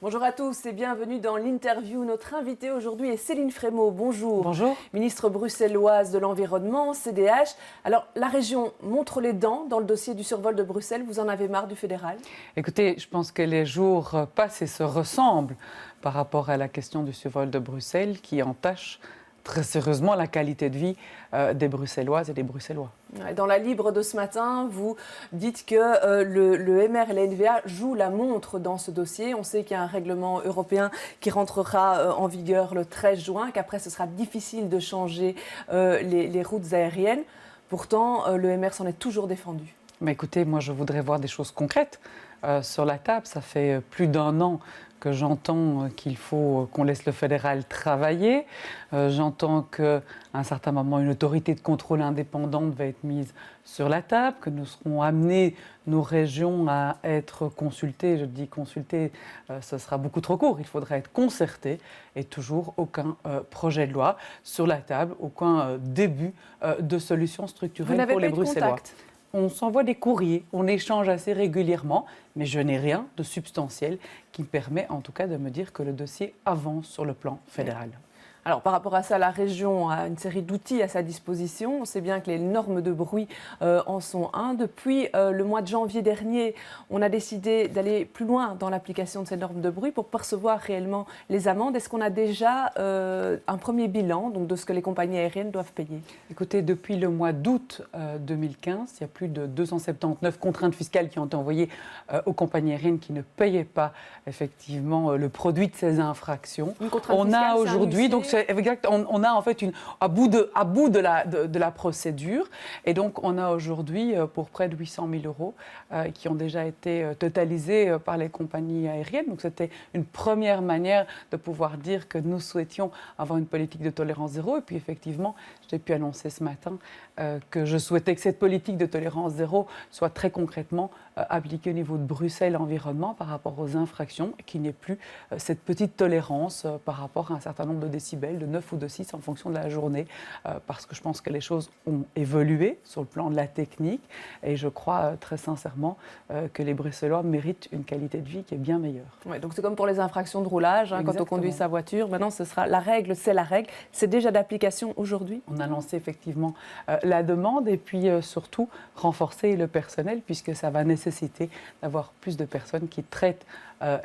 Bonjour à tous et bienvenue dans l'interview. Notre invitée aujourd'hui est Céline Frémaux. Bonjour. Bonjour. Ministre bruxelloise de l'Environnement, CDH. Alors, la région montre les dents dans le dossier du survol de Bruxelles. Vous en avez marre du fédéral? Écoutez, je pense que les jours passent et se ressemblent par rapport à la question du survol de Bruxelles qui entache très sérieusement la qualité de vie des Bruxelloises et des Bruxellois. Dans la Libre de ce matin, vous dites que le MR et la NVA jouent la montre dans ce dossier. On sait qu'il y a un règlement européen qui rentrera en vigueur le 13 juin, qu'après ce sera difficile de changer les routes aériennes. Pourtant, le MR s'en est toujours défendu. Mais écoutez, moi je voudrais voir des choses concrètes sur la table. Ça fait plus d'un an que j'entends qu'il faut qu'on laisse le fédéral travailler. J'entends qu'à un certain moment, une autorité de contrôle indépendante va être mise sur la table, que nous serons amenés, nos régions, à être consultées. Je dis consultées, ce sera beaucoup trop court. Il faudra être concertés et toujours aucun projet de loi sur la table, aucun début de solution structurelle pour les Bruxellois. On s'envoie des courriers, on échange assez régulièrement, mais je n'ai rien de substantiel qui me permet en tout cas de me dire que le dossier avance sur le plan fédéral. Alors, par rapport à ça, la région a une série d'outils à sa disposition. On sait bien que les normes de bruit en sont un. Depuis le mois de janvier dernier, on a décidé d'aller plus loin dans l'application de ces normes de bruit pour percevoir réellement les amendes. Est-ce qu'on a déjà un premier bilan donc, de ce que les compagnies aériennes doivent payer? Écoutez, depuis le mois d'août 2015, il y a plus de 279 contraintes fiscales qui ont été envoyées aux compagnies aériennes qui ne payaient pas effectivement le produit de ces infractions. On a aujourd'hui donc exact, on a en fait à bout de la procédure. Et donc, on a aujourd'hui pour près de 800 000 euros qui ont déjà été totalisés par les compagnies aériennes. Donc, c'était une première manière de pouvoir dire que nous souhaitions avoir une politique de tolérance zéro. Et puis, effectivement, j'ai pu annoncer ce matin que je souhaitais que cette politique de tolérance zéro soit très concrètement appliquée au niveau de Bruxelles Environnement par rapport aux infractions, qu'il n'y ait plus cette petite tolérance par rapport à un certain nombre de décibels, de 9 ou de 6 en fonction de la journée, parce que je pense que les choses ont évolué sur le plan de la technique et je crois très sincèrement que les Bruxellois méritent une qualité de vie qui est bien meilleure. Ouais, donc c'est comme pour les infractions de roulage, quand on conduit sa voiture. Maintenant, ce sera la règle, c'est la règle. C'est déjà d'application aujourd'hui? On a lancé effectivement la demande et puis surtout renforcer le personnel puisque ça va nécessiter d'avoir plus de personnes qui traitent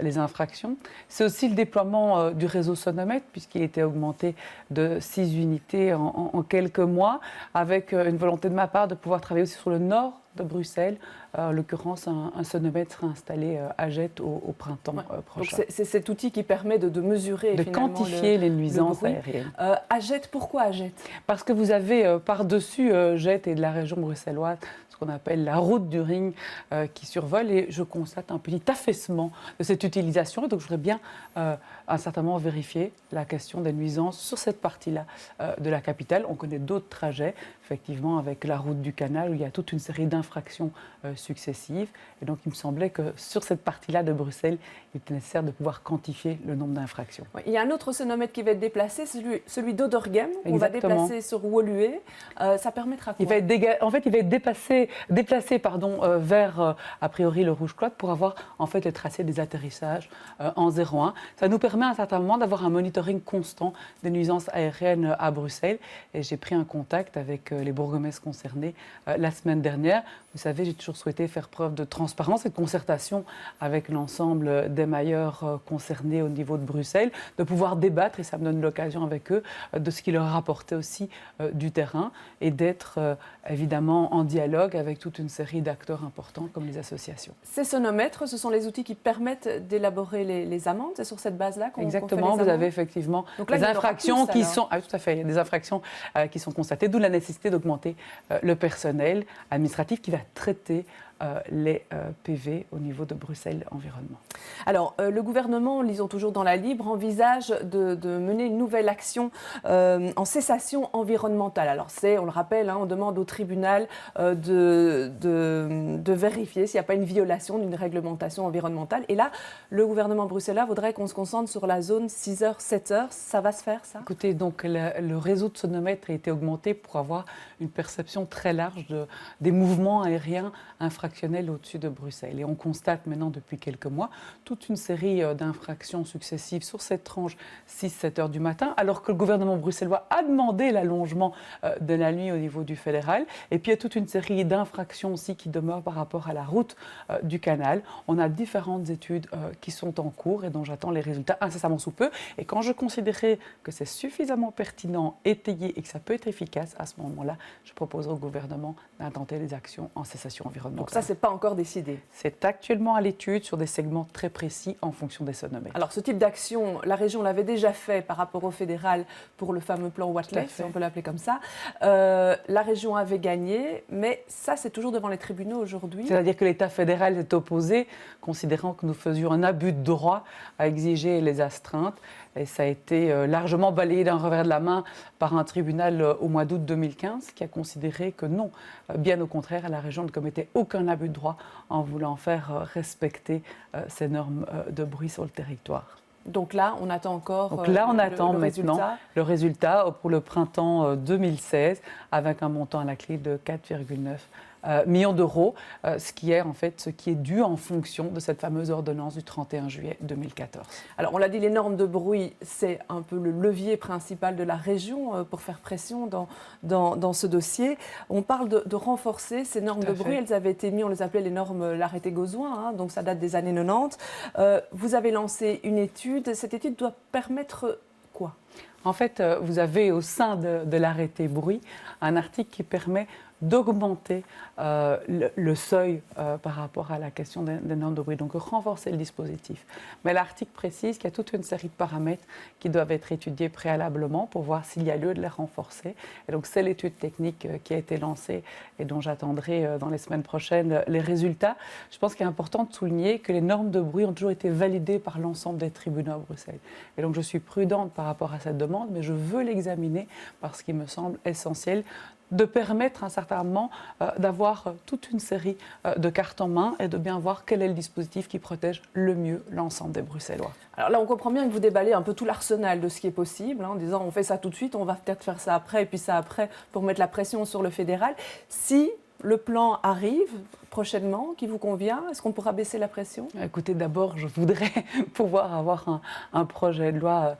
les infractions. C'est aussi le déploiement du réseau sonomètre puisqu'il était augmenté de 6 unités en quelques mois avec une volonté de ma part de pouvoir travailler aussi sur le nord de Bruxelles. En l'occurrence, un sonomètre sera installé à Jette au printemps prochain. Donc c'est cet outil qui permet de mesurer de quantifier les nuisances aériennes. À Jette, pourquoi à Jette? Parce que vous avez par-dessus Jette et de la région bruxelloise ce qu'on appelle la route du Ring qui survole et je constate un petit affaissement de cette utilisation. Et donc je voudrais bien certainement vérifier la question des nuisances sur cette partie-là de la capitale. On connaît d'autres trajets, effectivement, avec la route du Canal où il y a toute une série d'infractions successives. Et donc il me semblait que sur cette partie-là de Bruxelles, il était nécessaire de pouvoir quantifier le nombre d'infractions. Ouais, il y a un autre sonomètre qui va être déplacé, celui d'Odorgem. On va déplacer sur Woluwe. Ça permettra quoi? En fait, il va être déplacé vers, a priori, le Rouge-Cloître pour avoir en fait le tracé des atterrissages en 0,1. Ça nous permet à un certain moment d'avoir un monitoring constant des nuisances aériennes à Bruxelles. Et j'ai pris un contact avec les bourgmestres concernés la semaine dernière. Vous savez, j'ai toujours souhaité faire preuve de transparence et de concertation avec l'ensemble des mailleurs concernés au niveau de Bruxelles, de pouvoir débattre, et ça me donne l'occasion avec eux, de ce qui leur rapportait aussi du terrain et d'être évidemment en dialogue avec toute une série d'acteurs importants comme les associations. Ces sonomètres, ce sont les outils qui permettent d'élaborer les amendes. C'est sur cette base-là qu'on fait les Exactement, amendes. vous avez effectivement des infractions qui sont... Ah, tout à fait, il y a des infractions qui sont constatées, d'où la nécessité d'augmenter le personnel administratif qui va traiter les PV au niveau de Bruxelles Environnement. Alors, le gouvernement, lisons toujours dans la Libre, envisage de mener une nouvelle action en cessation environnementale. Alors, on le rappelle, on demande au tribunal de vérifier s'il n'y a pas une violation d'une réglementation environnementale. Et là, le gouvernement bruxellois voudrait qu'on se concentre sur la zone 6h, 7h. Ça va se faire, ça? Écoutez, donc le réseau de sonomètres a été augmenté pour avoir une perception très large des mouvements aériens infractionnels infractionnelle au-dessus de Bruxelles. Et on constate maintenant depuis quelques mois toute une série d'infractions successives sur cette tranche 6-7 heures du matin, alors que le gouvernement bruxellois a demandé l'allongement de la nuit au niveau du fédéral. Et puis il y a toute une série d'infractions aussi qui demeurent par rapport à la route du canal. On a différentes études qui sont en cours et dont j'attends les résultats incessamment sous peu. Et quand je considérerai que c'est suffisamment pertinent, étayé et que ça peut être efficace, à ce moment-là, je proposerai au gouvernement d'intenter des actions en cessation environnementale. Donc ça, c'est pas encore décidé. C'est actuellement à l'étude sur des segments très précis en fonction des sonomètres. Alors ce type d'action, la région l'avait déjà fait par rapport au fédéral pour le fameux plan Watley, si on peut l'appeler comme ça. La région avait gagné, mais ça, c'est toujours devant les tribunaux aujourd'hui. C'est-à-dire que l'État fédéral est opposé, considérant que nous faisions un abus de droit à exiger les astreintes. Et ça a été largement balayé d'un revers de la main par un tribunal au mois d'août 2015 qui a considéré que non, bien au contraire, la région ne commettait aucun abus de droit en voulant faire respecter ces normes de bruit sur le territoire. Donc là, on attend encore Donc là, on attend le maintenant résultat. le résultat pour le printemps 2016 avec un montant à la clé de 4,9 millions d'euros, ce qui est dû en fonction de cette fameuse ordonnance du 31 juillet 2014. Alors, on l'a dit, les normes de bruit, c'est un peu le levier principal de la région pour faire pression dans ce dossier. On parle de renforcer ces normes de bruit. Elles avaient été mises, on les appelait les normes, l'arrêté Gauzoin, hein, donc ça date des années 90. Vous avez lancé une étude. Cette étude doit permettre quoi ? En fait, vous avez au sein de l'arrêté bruit un article qui permet d'augmenter le seuil par rapport à la question des normes de bruit, donc renforcer le dispositif. Mais l'article précise qu'il y a toute une série de paramètres qui doivent être étudiés préalablement pour voir s'il y a lieu de les renforcer. Et donc c'est l'étude technique qui a été lancée et dont j'attendrai dans les semaines prochaines les résultats. Je pense qu'il est important de souligner que les normes de bruit ont toujours été validées par l'ensemble des tribunaux à Bruxelles. Et donc je suis prudente par rapport à cette demande, mais je veux l'examiner parce qu'il me semble essentiel de permettre à un certain moment d'avoir toute une série de cartes en main et de bien voir quel est le dispositif qui protège le mieux l'ensemble des Bruxellois. Alors là, on comprend bien que vous déballez un peu tout l'arsenal de ce qui est possible, hein, en disant on fait ça tout de suite, on va peut-être faire ça après, et puis ça après, pour mettre la pression sur le fédéral. Si le plan arrive prochainement, qui vous convient, est-ce qu'on pourra baisser la pression ? Écoutez, d'abord, je voudrais pouvoir avoir un projet de loi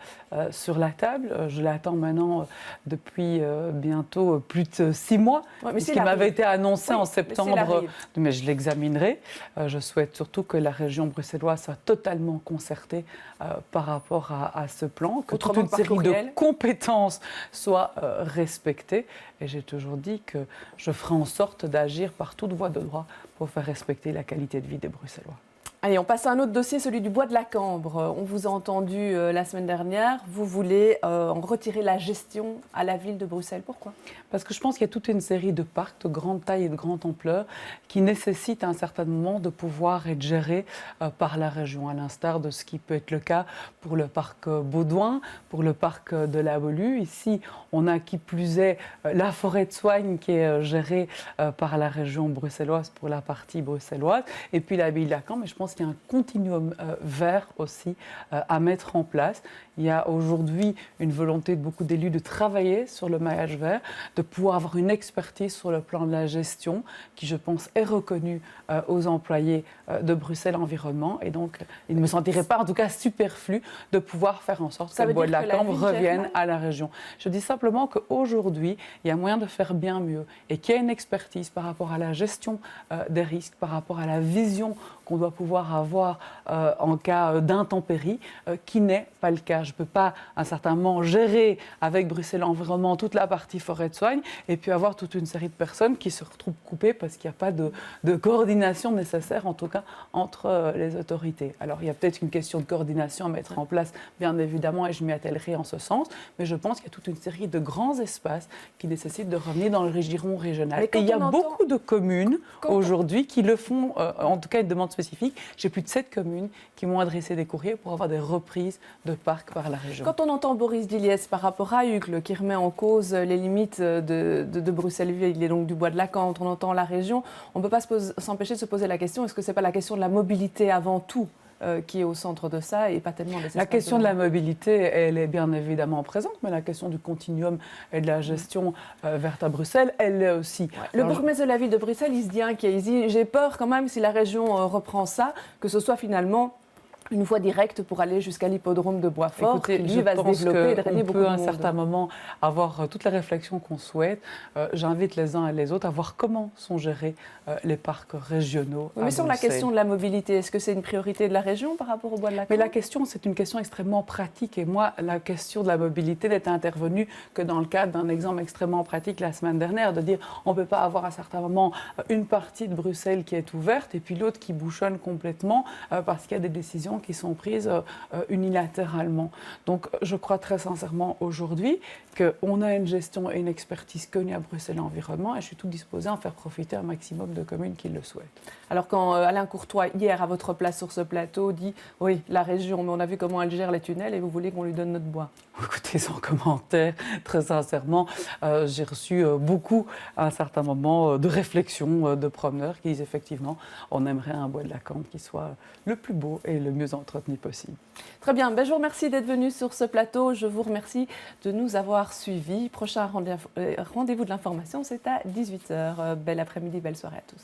sur la table. Je l'attends maintenant depuis bientôt plus de 6 mois, ce qui m'avait été annoncé en septembre, mais je l'examinerai. Je souhaite surtout que la région bruxelloise soit totalement concertée par rapport à ce plan, que toute une série de compétences soient respectées. Et j'ai toujours dit que je ferai en sorte d'agir par toute voie de droit pour faire respecter la qualité de vie des Bruxellois. Allez, on passe à un autre dossier, celui du bois de la Cambre. On vous a entendu la semaine dernière. Vous voulez en retirer la gestion à la ville de Bruxelles. Pourquoi ? Parce que je pense qu'il y a toute une série de parcs de grande taille et de grande ampleur qui nécessitent à un certain moment de pouvoir être gérés par la région, à l'instar de ce qui peut être le cas pour le parc Baudouin, pour le parc de la Bolue. Ici, on a qui plus est la forêt de Soignes qui est gérée par la région bruxelloise pour la partie bruxelloise, et puis la ville de la Cambre. Mais je pense qu'il y a un continuum vert aussi à mettre en place. Il y a aujourd'hui une volonté de beaucoup d'élus de travailler sur le maillage vert, de pouvoir avoir une expertise sur le plan de la gestion qui, je pense, est reconnue aux employés de Bruxelles Environnement. Et donc, il ne me sentirait pas, en tout cas, superflu de pouvoir faire en sorte que le bois de la Cambre revienne à la région. Je dis simplement qu'aujourd'hui, il y a moyen de faire bien mieux et qu'il y a une expertise par rapport à la gestion des risques, par rapport à la vision qu'on doit pouvoir avoir en cas d'intempérie, qui n'est pas le cas. Je ne peux pas, à un certain moment, gérer avec Bruxelles Environnement toute la partie forêt de Soignes et puis avoir toute une série de personnes qui se retrouvent coupées parce qu'il n'y a pas de coordination nécessaire, en tout cas, entre les autorités. Alors, il y a peut-être une question de coordination à mettre en place, bien évidemment, et je m'y attellerai en ce sens, mais je pense qu'il y a toute une série de grands espaces qui nécessitent de revenir dans le giron régional. Et il y a beaucoup de communes aujourd'hui qui le font, en tout cas une demande spécifique. J'ai plus de 7 communes qui m'ont adressé des courriers pour avoir des reprises de parcs par la région. Quand on entend Boris Diliès par rapport à Uccle, qui remet en cause les limites de Bruxelles-Ville et donc du bois de la Cambre, on entend la région, on ne peut pas s'empêcher de se poser la question, est-ce que ce n'est pas la question de la mobilité avant tout qui est au centre de ça et pas tellement les espaces. La question de la vente. mobilité, elle est bien évidemment présente, mais la question du continuum et de la gestion verte à Bruxelles, elle l'est aussi. Ouais. Le Alors, bourgmestre de la ville de Bruxelles, il se dit inquiet. Il se dit, j'ai peur quand même, si la région reprend ça, que ce soit finalement une voie directe pour aller jusqu'à l'hippodrome de Boisfort, écoutez, qui lui je va se pense développer et drainer qu'on beaucoup peut de à un monde. certain moment avoir toutes les réflexions qu'on souhaite. J'invite les uns et les autres à voir comment sont gérés les parcs régionaux. Oui, mais sur la question de la mobilité, est-ce que c'est une priorité de la région par rapport au bois de la Mais Cambre? la question, c'est une question extrêmement pratique. Et moi, la question de la mobilité n'est intervenue que dans le cadre d'un exemple extrêmement pratique la semaine dernière, de dire on ne peut pas avoir à certains moments une partie de Bruxelles qui est ouverte et puis l'autre qui bouchonne complètement parce qu'il y a des décisions qui sont prises unilatéralement. Donc, je crois très sincèrement aujourd'hui qu'on a une gestion et une expertise connue à Bruxelles Environnement et je suis tout disposée à en faire profiter un maximum de communes qui le souhaitent. Alors quand Alain Courtois, hier, à votre place sur ce plateau, dit « Oui, la région, mais on a vu comment elle gère les tunnels et vous voulez qu'on lui donne notre bois ». Écoutez, sans commentaire, très sincèrement, j'ai reçu beaucoup, à un certain moment, de réflexions de promeneurs qui disent effectivement on aimerait un bois de la Cambre qui soit le plus beau et le mieux entretenu possible. Très bien, je vous remercie d'être venu sur ce plateau. Je vous remercie de nous avoir suivis. Prochain rendez-vous de l'information, c'est à 18h. Bel après-midi, belle soirée à tous.